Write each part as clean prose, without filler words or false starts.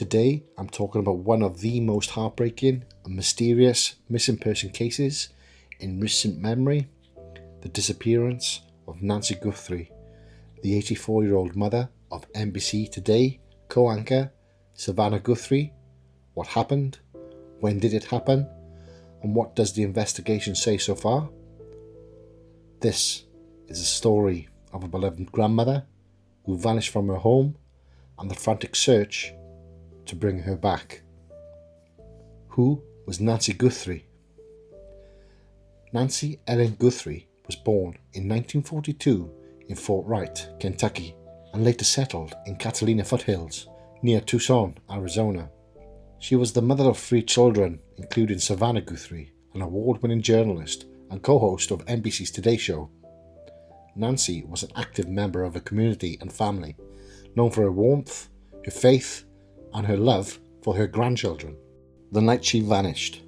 Today, I'm talking about one of the most heartbreaking and mysterious missing person cases in recent memory, the disappearance of Nancy Guthrie, the 84-year-old mother of NBC Today co-anchor Savannah Guthrie. What happened? When did it happen? And what does the investigation say so far? This is a story of a beloved grandmother who vanished from her home and the frantic search to bring her back. Who was Nancy Guthrie? Nancy Ellen Guthrie was born in 1942 in Fort Wright, Kentucky, and later settled in Catalina Foothills near Tucson, Arizona. She was the mother of 3 children, including Savannah Guthrie, an award-winning journalist and co-host of NBC's Today Show. Nancy was an active member of her community and family, known for her warmth, her faith, and her love for her grandchildren. The night she vanished.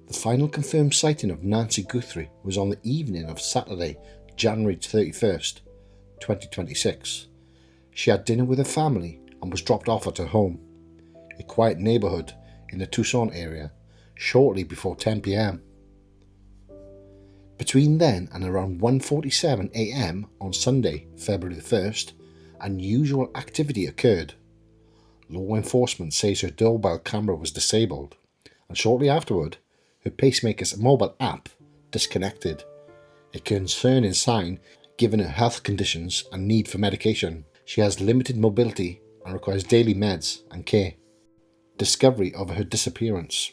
The final confirmed sighting of Nancy Guthrie was on the evening of Saturday, January 31st, 2026. She had dinner with her family and was dropped off at her home, a quiet neighbourhood in the Tucson area, shortly before 10 p.m. Between then and around 1:47 a.m. on Sunday, February the 1st, unusual activity occurred. Law enforcement says her doorbell camera was disabled, and shortly afterward, her pacemaker's mobile app disconnected, a concerning sign given her health conditions and need for medication. She has limited mobility and requires daily meds and care. Discovery of her disappearance.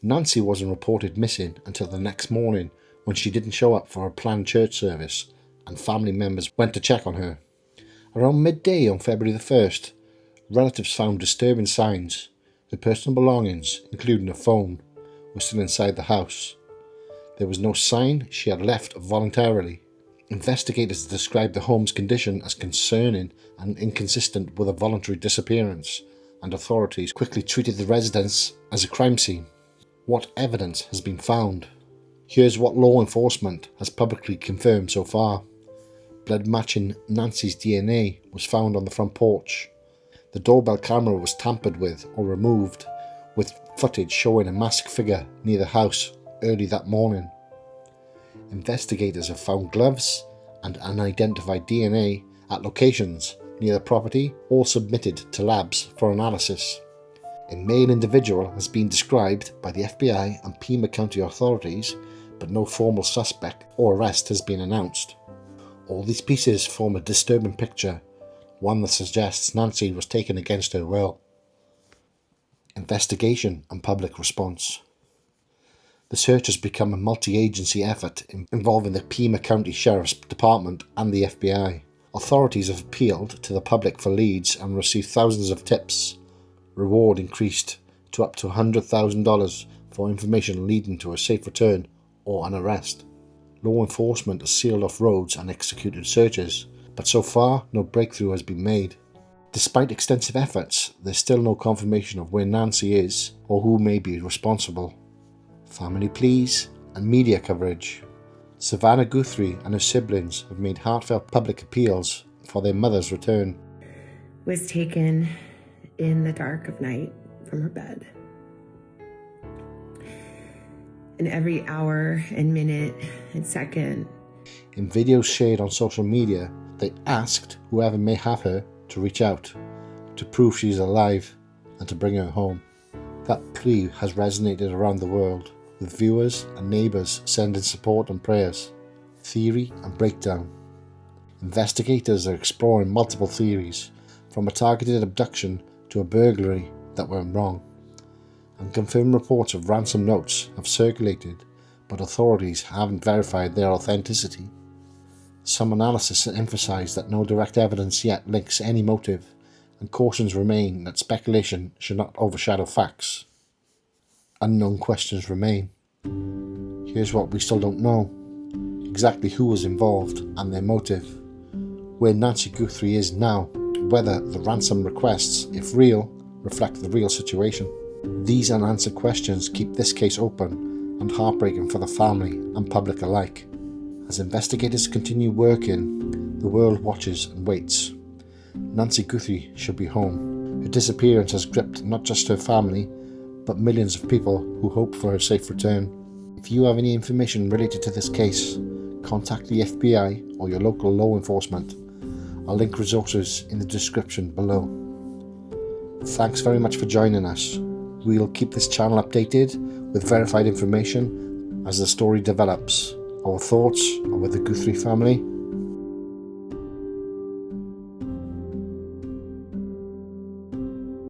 Nancy wasn't reported missing until the next morning when she didn't show up for a planned church service and family members went to check on her. Around midday on February the 1st, relatives found disturbing signs. Her personal belongings, including a phone, were still inside the house. There was no sign she had left voluntarily. Investigators described the home's condition as concerning and inconsistent with a voluntary disappearance, and authorities quickly treated the residence as a crime scene. What evidence has been found? Here's what law enforcement has publicly confirmed so far. Blood matching Nancy's DNA was found on the front porch. The doorbell camera was tampered with or removed, with footage showing a masked figure near the house early that morning. Investigators have found gloves and unidentified DNA at locations near the property, all submitted to labs for analysis. A male individual has been described by the FBI and Pima County authorities, but no formal suspect or arrest has been announced. All these pieces form a disturbing picture, one that suggests Nancy was taken against her will. Investigation and public response. The search has become a multi-agency effort involving the Pima County Sheriff's Department and the FBI. Authorities have appealed to the public for leads and received thousands of tips. Reward increased to up to $100,000 for information leading to a safe return or an arrest. Law enforcement has sealed off roads and executed searches, but so far no breakthrough has been made. Despite extensive efforts, there's still no confirmation of where Nancy is or who may be responsible. Family pleas and media coverage. Savannah Guthrie and her siblings have made heartfelt public appeals for their mother's return. Was taken in the dark of night from her bed. And every hour and minute and second. In videos shared on social media, they asked whoever may have her to reach out, to prove she's alive and to bring her home. That plea has resonated around the world, with viewers and neighbours sending support and prayers. Theory and breakdown. Investigators are exploring multiple theories, from a targeted abduction to a burglary that went wrong. Unconfirmed reports of ransom notes have circulated, but authorities haven't verified their authenticity. Some analysis emphasise that no direct evidence yet links any motive, and cautions remain that speculation should not overshadow facts. Unknown questions remain. Here's what we still don't know. Exactly who was involved and their motive. Where Nancy Guthrie is now, whether the ransom requests, if real, reflect the real situation. These unanswered questions keep this case open and heartbreaking for the family and public alike. As investigators continue working, the world watches and waits. Nancy Guthrie should be home. Her disappearance has gripped not just her family, but millions of people who hope for her safe return. If you have any information related to this case, contact the FBI or your local law enforcement. I'll link resources in the description below. Thanks very much for joining us. We'll keep this channel updated with verified information as the story develops. Our thoughts are with the Guthrie family